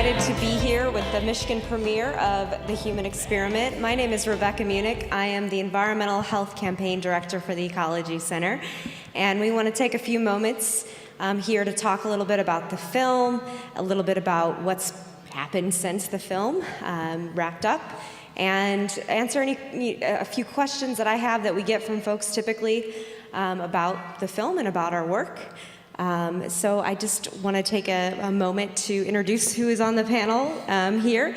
excited to be here with the Michigan premiere of The Human Experiment. My name is Rebecca Munich. I am the Environmental Health Campaign Director for the Ecology Center. And we want to take a few moments here to talk a little bit about the film, a little bit about what's happened since the film wrapped up, and answer a few questions that I have that we get from folks typically about the film and about our work. So I just want to take a moment to introduce who is on the panel here.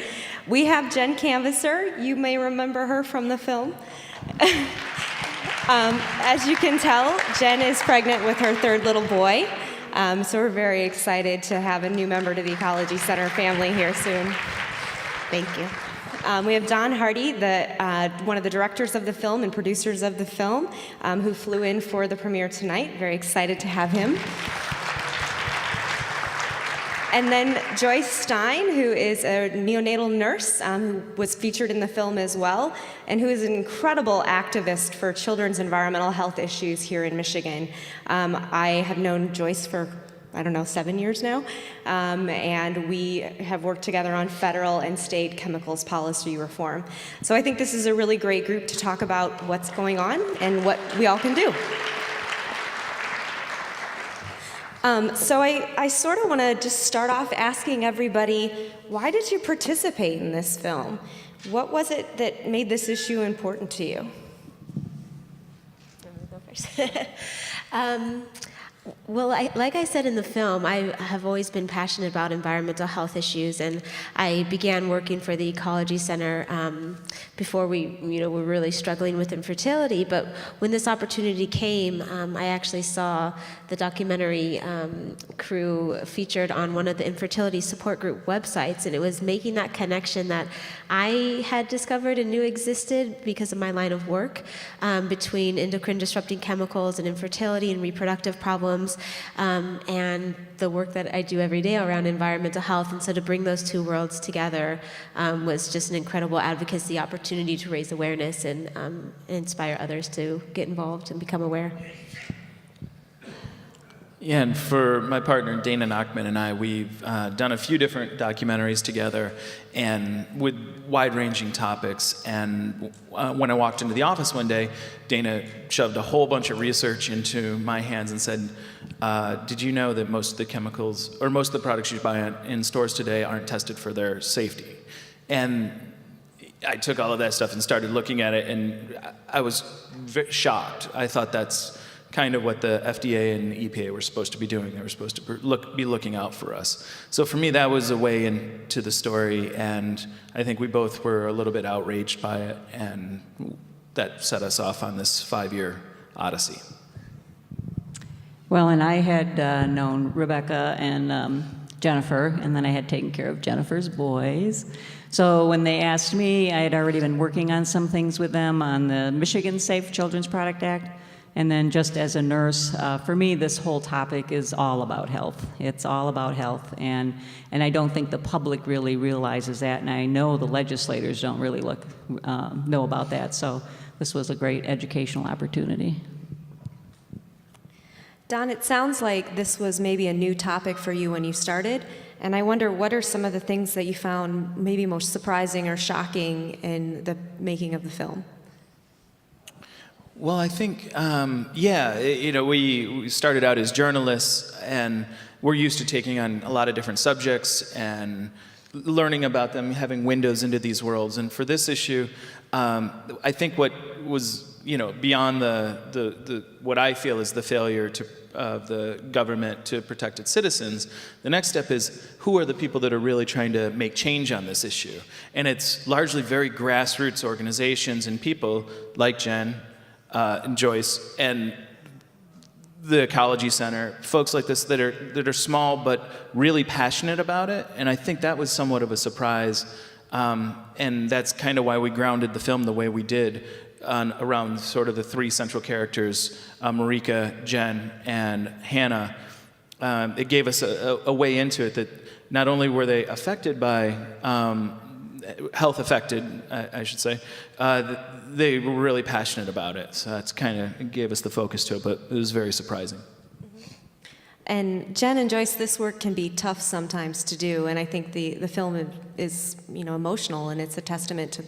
We have Jen Canvasser. You may remember her from the film. As you can tell, Jen is pregnant with her third little boy. So we're very excited to have a new member to the Ecology Center family here soon. Thank you. We have Don Hardy, one of the directors of the film and producers of the film, who flew in for the premiere tonight. Very excited to have him. And then Joyce Stein, who is a neonatal nurse who was featured in the film as well, and who is an incredible activist for children's environmental health issues here in Michigan. I have known Joyce for 7 years now, and we have worked together on federal and state chemicals policy reform. So I think this is a really great group to talk about what's going on and what we all can do. So I sort of want to just start off asking everybody, why did you participate in this film? What was it that made this issue important to you? Go first. Well, like I said in the film, I have always been passionate about environmental health issues, and I began working for the Ecology Center before we were really struggling with infertility. But when this opportunity came, I actually saw the documentary crew featured on one of the infertility support group websites, and it was making that connection that I had discovered and knew existed because of my line of work between endocrine disrupting chemicals and infertility and reproductive problems, and the work that I do every day around environmental health. And so to bring those two worlds together was just an incredible advocacy opportunity to raise awareness and inspire others to get involved and become aware. Yeah, and for my partner Dana Nachman and I, we've done a few different documentaries together, and with wide-ranging topics. And when I walked into the office one day, Dana shoved a whole bunch of research into my hands and said, "Did you know that most of the chemicals, or most of the products you buy in stores today, aren't tested for their safety?" And I took all of that stuff and started looking at it, and I was shocked. I thought that's kind of what the FDA and the EPA were supposed to be doing. They were supposed to be looking out for us. So for me, that was a way into the story, and I think we both were a little bit outraged by it, and that set us off on this 5-year odyssey. Well, and I had known Rebecca and Jennifer, and then I had taken care of Jennifer's boys. So when they asked me, I had already been working on some things with them on the Michigan Safe Children's Product Act. And then just as a nurse, for me, this whole topic is all about health. It's all about health, and I don't think the public really realizes that, and I know the legislators don't really know about that, so this was a great educational opportunity. Don, it sounds like this was maybe a new topic for you when you started, and I wonder what are some of the things that you found maybe most surprising or shocking in the making of the film? Well, I think, we started out as journalists, and we're used to taking on a lot of different subjects and learning about them, having windows into these worlds. And for this issue, I think what was, beyond the what I feel is the failure of the government to protect its citizens, the next step is, who are the people that are really trying to make change on this issue? And it's largely very grassroots organizations and people like Jen, and Joyce, and the Ecology Center, folks like this that are small but really passionate about it. And I think that was somewhat of a surprise, and that's kind of why we grounded the film the way we did around sort of the three central characters, Marika, Jen, and Hannah. It gave us a way into it that not only were they affected by health affected, I should say, they were really passionate about it. So that's kind of gave us the focus to it, but it was very surprising. And Jen and Joyce, this work can be tough sometimes to do, and I think the film is emotional, and it's a testament to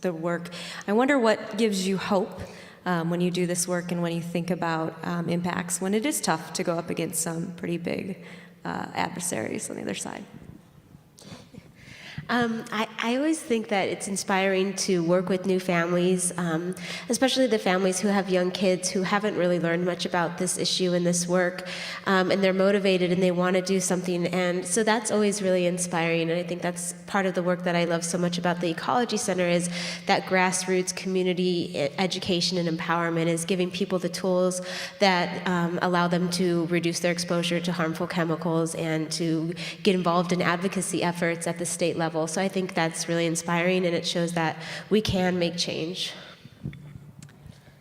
the work. I wonder what gives you hope when you do this work and when you think about impacts, when it is tough to go up against some pretty big adversaries on the other side. I always think that it's inspiring to work with new families, especially the families who have young kids who haven't really learned much about this issue and this work, and they're motivated and they want to do something. And so that's always really inspiring, and I think that's part of the work that I love so much about the Ecology Center is that grassroots community education and empowerment is giving people the tools that allow them to reduce their exposure to harmful chemicals and to get involved in advocacy efforts at the state level. So I think that's really inspiring, and it shows that we can make change.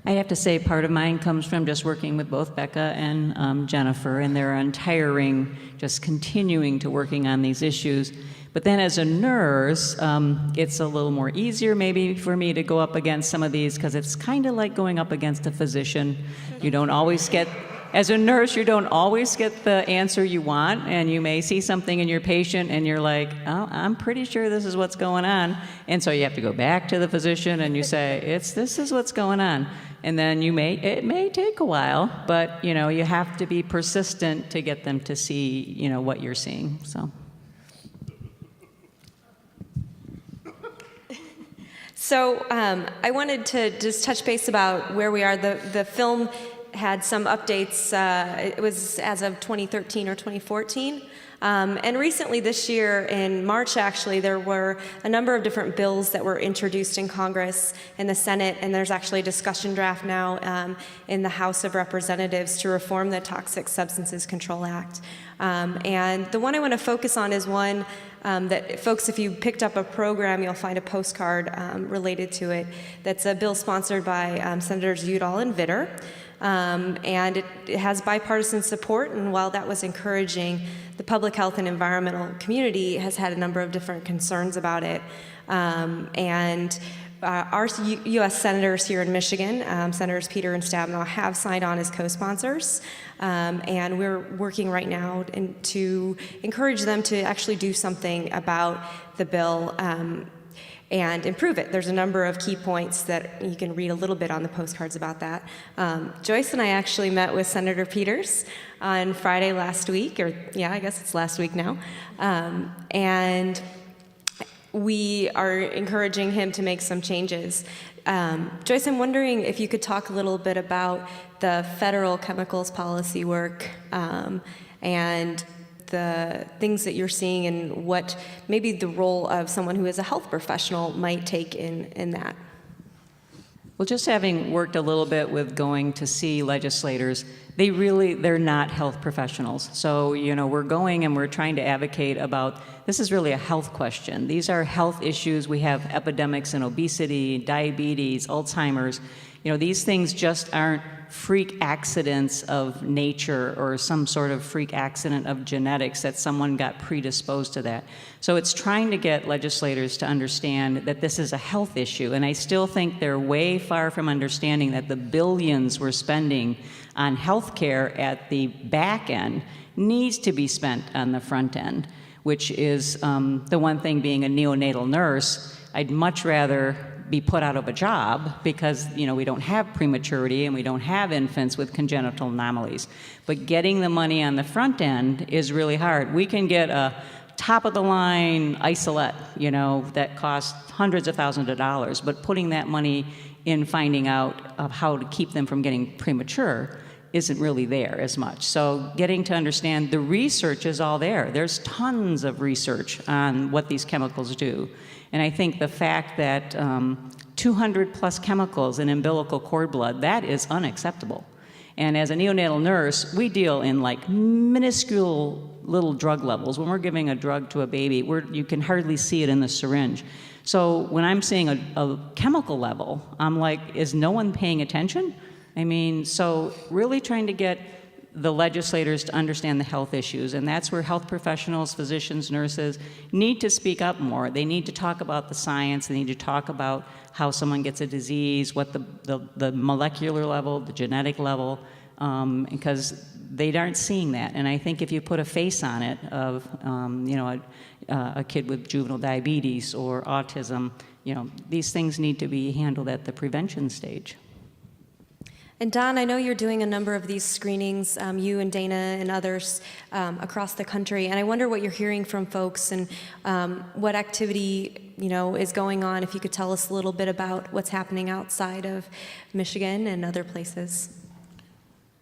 I have to say part of mine comes from just working with both Becca and Jennifer, and their untiring, just continuing to working on these issues. But then as a nurse, it's a little more easier maybe for me to go up against some of these because it's kind of like going up against a physician. You don't always get As a nurse, you don't always get the answer you want, and you may see something in your patient and you're like, oh, I'm pretty sure this is what's going on. And so you have to go back to the physician and you say, this is what's going on. And then it may take a while, but you have to be persistent to get them to see, what you're seeing. So I wanted to just touch base about where we are. The film had some updates. It was as of 2013 or 2014. And recently this year, in March actually, there were a number of different bills that were introduced in Congress and the Senate, and there's actually a discussion draft now in the House of Representatives to reform the Toxic Substances Control Act. And the one I want to focus on is one that, folks, if you picked up a program, you'll find a postcard related to it. That's a bill sponsored by Senators Udall and Vitter. And it has bipartisan support, and while that was encouraging, the public health and environmental community has had a number of different concerns about it. And our U.S. senators here in Michigan, Senators Peter and Stabenow, have signed on as co-sponsors, and we're working right now to encourage them to actually do something about the bill and improve it. There's a number of key points that you can read a little bit on the postcards about that. Joyce and I actually met with Senator Peters on Friday last week, I guess it's last week now, and we are encouraging him to make some changes. Joyce, I'm wondering if you could talk a little bit about the federal chemicals policy work and the things that you're seeing and what maybe the role of someone who is a health professional might take in that. Well, just having worked a little bit with going to see legislators, they're not health professionals. So, we're going and we're trying to advocate about, this is really a health question. These are health issues. We have epidemics in obesity, diabetes, Alzheimer's. These things just aren't freak accidents of nature or some sort of freak accident of genetics that someone got predisposed to that. So it's trying to get legislators to understand that this is a health issue. And I still think they're way far from understanding that the billions we're spending on health care at the back end needs to be spent on the front end, which is the one thing being a neonatal nurse. I'd much rather be put out of a job because we don't have prematurity and we don't have infants with congenital anomalies. But getting the money on the front end is really hard. We can get a top-of-the-line isolate, that costs hundreds of thousands of dollars, but putting that money in finding out of how to keep them from getting premature isn't really there as much. So getting to understand the research is all there. There's tons of research on what these chemicals do. And I think the fact that 200 plus chemicals in umbilical cord blood, that is unacceptable. And as a neonatal nurse, we deal in like minuscule little drug levels. When we're giving a drug to a baby, you can hardly see it in the syringe. So when I'm seeing a chemical level, I'm like, is no one paying attention? So really trying to get the legislators to understand the health issues, and that's where health professionals, physicians, nurses need to speak up more. They need to talk about the science, they need to talk about how someone gets a disease, what the molecular level, the genetic level, because they aren't seeing that. And I think if you put a face on it of, a kid with juvenile diabetes or autism, these things need to be handled at the prevention stage. And Don, I know you're doing a number of these screenings, you and Dana and others across the country, and I wonder what you're hearing from folks and what activity, is going on. If you could tell us a little bit about what's happening outside of Michigan and other places.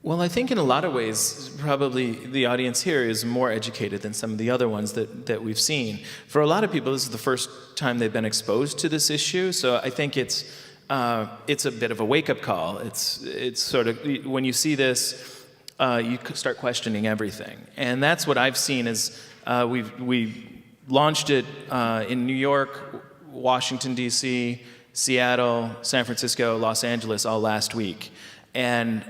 Well, I think in a lot of ways, probably the audience here is more educated than some of the other ones that we've seen. For a lot of people, this is the first time they've been exposed to this issue, so I think it's a bit of a wake-up call. It's sort of, when you see this, you start questioning everything. And that's what I've seen is we launched it in New York, Washington, D.C., Seattle, San Francisco, Los Angeles all last week. And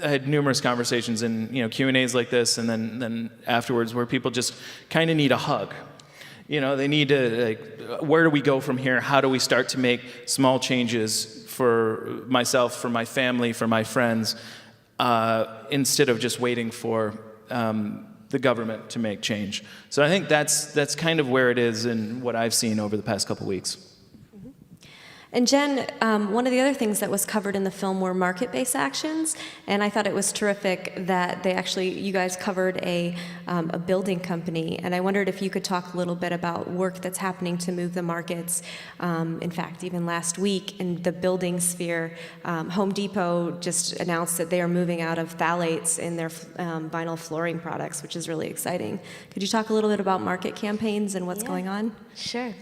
I had numerous conversations and Q&As like this, and then afterwards where people just kind of need a hug. They need to, where do we go from here? How do we start to make small changes for myself, for my family, for my friends, instead of just waiting for the government to make change? So I think that's kind of where it is and what I've seen over the past couple weeks. And Jen, one of the other things that was covered in the film were market-based actions, and I thought it was terrific that you guys covered a building company, and I wondered if you could talk a little bit about work that's happening to move the markets. In fact, even last week in the building sphere, Home Depot just announced that they are moving out of phthalates in their vinyl flooring products, which is really exciting. Could you talk a little bit about market campaigns and what's going on? Sure.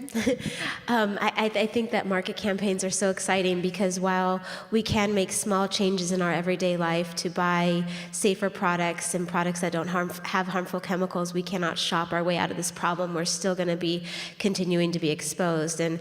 I think that market campaigns are so exciting because while we can make small changes in our everyday life to buy safer products and products that don't have harmful chemicals, we cannot shop our way out of this problem. We're still going to be continuing to be exposed. And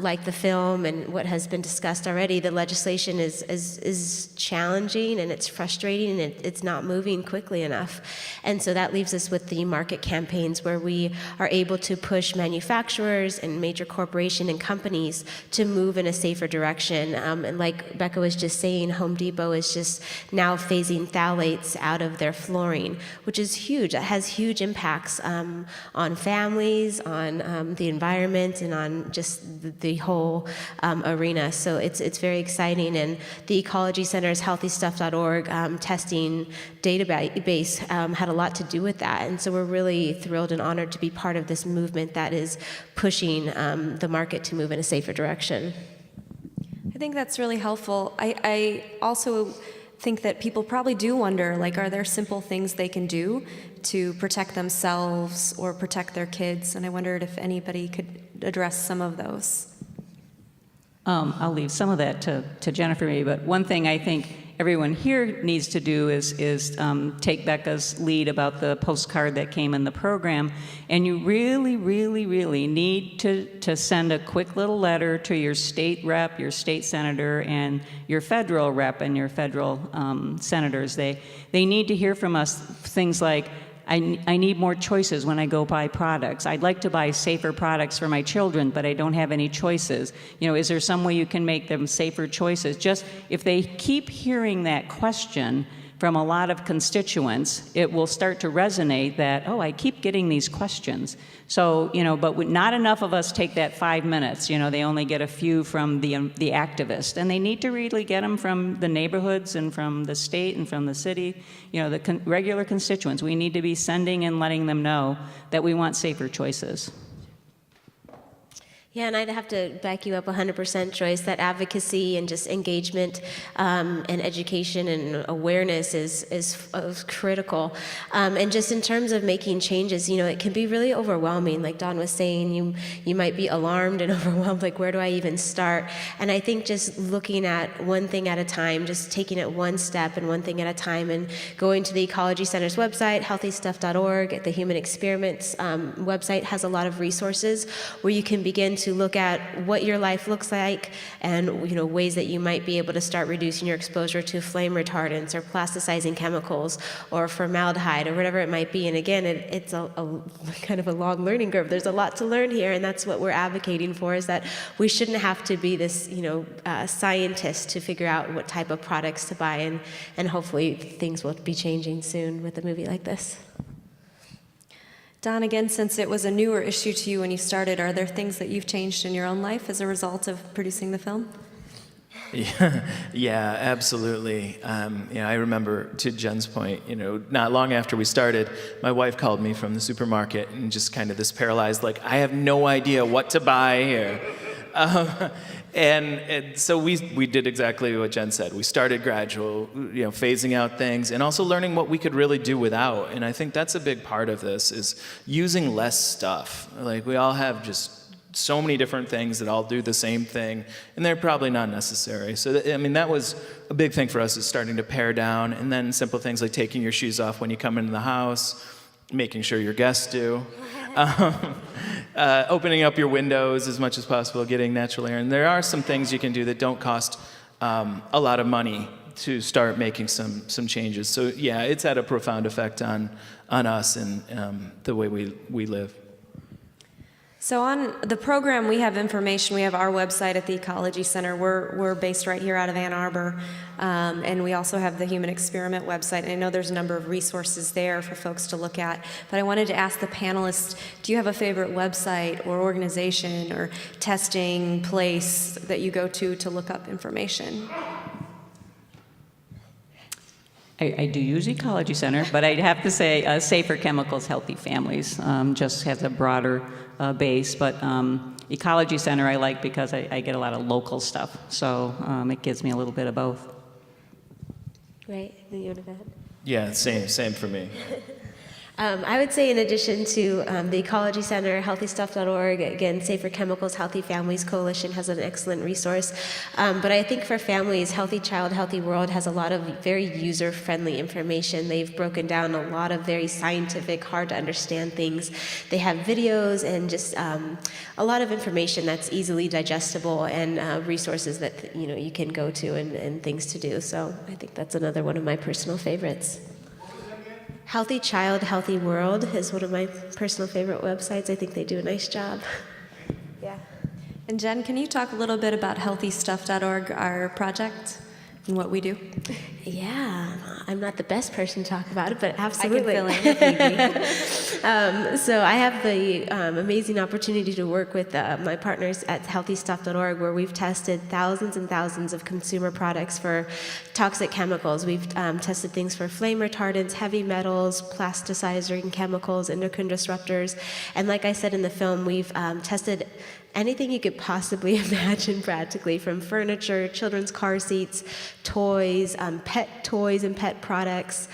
like the film and what has been discussed already, the legislation is challenging and it's frustrating and it's not moving quickly enough. And so that leaves us with the market campaigns where we are able to push manufacturers and major corporations and companies to move in a safer direction. And like Becca was just saying, Home Depot is just now phasing phthalates out of their flooring, which is huge. It has huge impacts on families, on the environment, and on just the whole arena. So it's very exciting. And the Ecology Center's healthystuff.org testing database had a lot to do with that. And so we're really thrilled and honored to be part of this movement that is pushing the market to move in a safer direction. I think that's really helpful. I also think that people probably do wonder, are there simple things they can do to protect themselves or protect their kids? And I wondered if anybody could address some of those. I'll leave some of that to Jennifer maybe, but one thing I think everyone here needs to do is take Becca's lead about the postcard that came in the program, and you really, really, really need to send a quick little letter to your state rep, your state senator, and your federal rep and your federal senators. They need to hear from us things like, I need more choices when I go buy products. I'd like to buy safer products for my children, but I don't have any choices. Is there some way you can make them safer choices? Just if they keep hearing that question from a lot of constituents, it will start to resonate that, I keep getting these questions. So, but not enough of us take that 5 minutes. They only get a few from the activist, and they need to really get them from the neighborhoods and from the state and from the city. The regular constituents. We need to be sending and letting them know that we want safer choices. Yeah, and I'd have to back you up 100%, Joyce, that advocacy and just engagement and education and awareness is critical. And just in terms of making changes, it can be really overwhelming. Like Dawn was saying, you might be alarmed and overwhelmed, like where do I even start? And I think just looking at one thing at a time, just taking it one step and one thing at a time, and going to the Ecology Center's website, healthystuff.org, the Human Experiments website has a lot of resources where you can begin to look at what your life looks like and ways that you might be able to start reducing your exposure to flame retardants or plasticizing chemicals or formaldehyde or whatever it might be. And again, it's a kind of a long learning curve. There's a lot to learn here, and that's what we're advocating for, is that we shouldn't have to be this scientist to figure out what type of products to buy, and hopefully things will be changing soon with a movie like this. Don, again, since it was a newer issue to you when you started, are there things that you've changed in your own life as a result of producing the film? Yeah, absolutely. I remember, to Jen's point, not long after we started, my wife called me from the supermarket and just kind of this paralyzed, like, I have no idea what to buy here. And so we did exactly what Jen said. We started gradual, phasing out things, and also learning what we could really do without. And I think that's a big part of this, is using less stuff. Like, we all have just so many different things that all do the same thing, and they're probably not necessary. So, that was a big thing for us, is starting to pare down, and then simple things like taking your shoes off when you come into the house, making sure your guests do. Opening up your windows as much as possible, getting natural air. And there are some things you can do that don't cost a lot of money to start making some changes. So yeah, it's had a profound effect on us and the way we live. So on the program, we have information. We have our website at the Ecology Center. We're based right here out of Ann Arbor. And we also have the Human Experiment website. And I know there's a number of resources there for folks to look at. But I wanted to ask the panelists, do you have a favorite website or organization or testing place that you go to look up information? I do use Ecology Center, but I'd have to say Safer Chemicals, Healthy Families just has a broader base. But Ecology Center I like because I get a lot of local stuff. So it gives me a little bit of both. Right? You want to go ahead? Yeah, same for me. I would say, in addition to the Ecology Center, healthystuff.org, again, Safer Chemicals, Healthy Families Coalition has an excellent resource. But I think for families, Healthy Child, Healthy World has a lot of very user-friendly information. They've broken down a lot of very scientific, hard-to-understand things. They have videos and just a lot of information that's easily digestible, and resources that you can go to and things to do. So I think that's another one of my personal favorites. Healthy Child, Healthy World is one of my personal favorite websites. I think they do a nice job. Yeah. And Jen, can you talk a little bit about healthystuff.org, our project, and what we do? Yeah, I'm not the best person to talk about it, but absolutely. I can fill in if need be. So I have the amazing opportunity to work with my partners at healthystuff.org, where we've tested thousands and thousands of consumer products for toxic chemicals. We've tested things for flame retardants, heavy metals, plasticizing chemicals, endocrine disruptors. And like I said in the film, we've tested anything you could possibly imagine, practically, from furniture, children's car seats, toys, pet toys and pet products,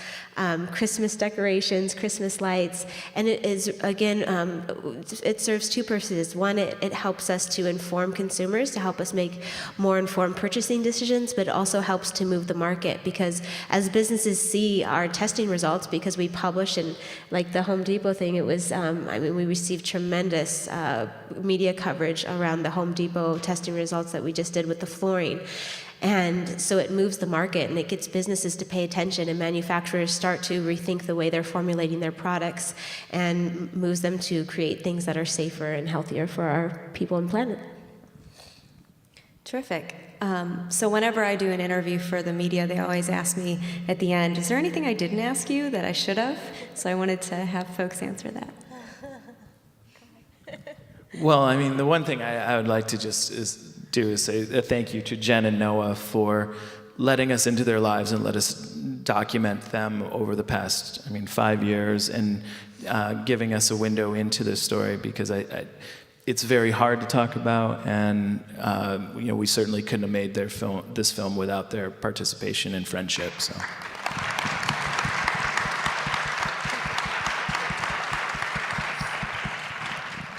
Christmas decorations, Christmas lights. And it is, again, it serves two purposes. One, it helps us to inform consumers, to help us make more informed purchasing decisions, but it also helps to move the market, because as businesses see our testing results, because we publish, and like the Home Depot thing, it was, we received tremendous media coverage around the Home Depot testing results that we just did with the flooring. And so it moves the market, and it gets businesses to pay attention, and manufacturers start to rethink the way they're formulating their products, and moves them to create things that are safer and healthier for our people and planet. Terrific. So whenever I do an interview for the media, they always ask me at the end, is there anything I didn't ask you that I should have? So I wanted to have folks answer that. Well, the one thing I would like to just do is say a thank you to Jen and Noah for letting us into their lives and let us document them over the past, 5 years, and giving us a window into this story, because it's very hard to talk about, and we certainly couldn't have made this film without their participation and friendship. So.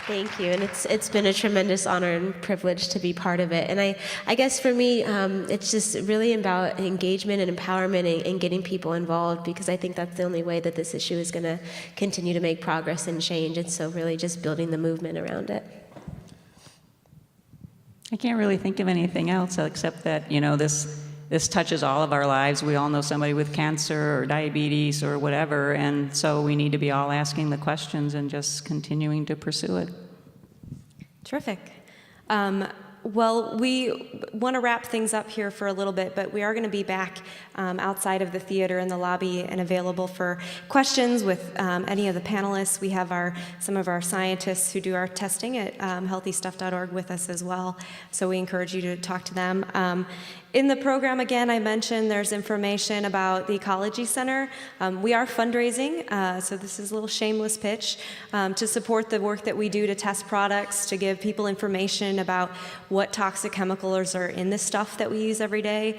Thank you, and it's been a tremendous honor and privilege to be part of it. And I guess for me, it's just really about engagement and empowerment and getting people involved, because I think that's the only way that this issue is going to continue to make progress and change. And so really just building the movement around it. I can't really think of anything else except that, this touches all of our lives. We all know somebody with cancer or diabetes or whatever, and so we need to be all asking the questions and just continuing to pursue it. Terrific. Well, we want to wrap things up here for a little bit, but we are going to be back outside of the theater in the lobby and available for questions with any of the panelists. We have some of our scientists who do our testing at healthystuff.org with us as well, so we encourage you to talk to them. In the program, again, I mentioned there's information about the Ecology Center. We are fundraising, so this is a little shameless pitch, to support the work that we do to test products, to give people information about what toxic chemicals are in the stuff that we use every day,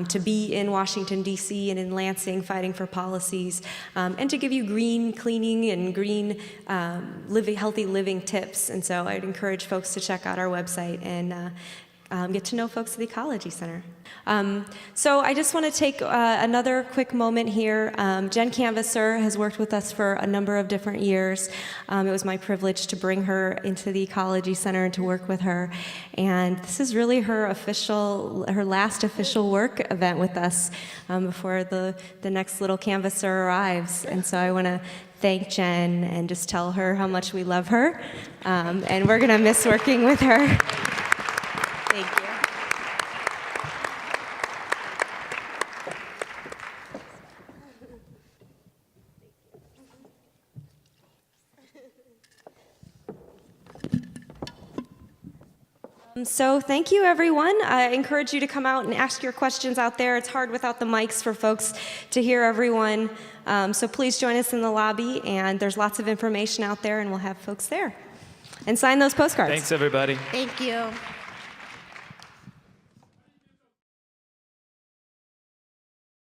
to be in Washington, D.C. and in Lansing fighting for policies, and to give you green cleaning and green healthy living tips. And so I'd encourage folks to check out our website and get to know folks at the Ecology Center. So I just want to take another quick moment here. Jen Canvasser has worked with us for a number of different years. It was my privilege to bring her into the Ecology Center and to work with her. And this is really her last official work event with us before the next little canvasser arrives. And so I want to thank Jen and just tell her how much we love her. And we're going to miss working with her. Thank you. So thank you, everyone. I encourage you to come out and ask your questions out there. It's hard without the mics for folks to hear everyone. So please join us in the lobby, and there's lots of information out there, and we'll have folks there. And sign those postcards. Thanks, everybody. Thank you.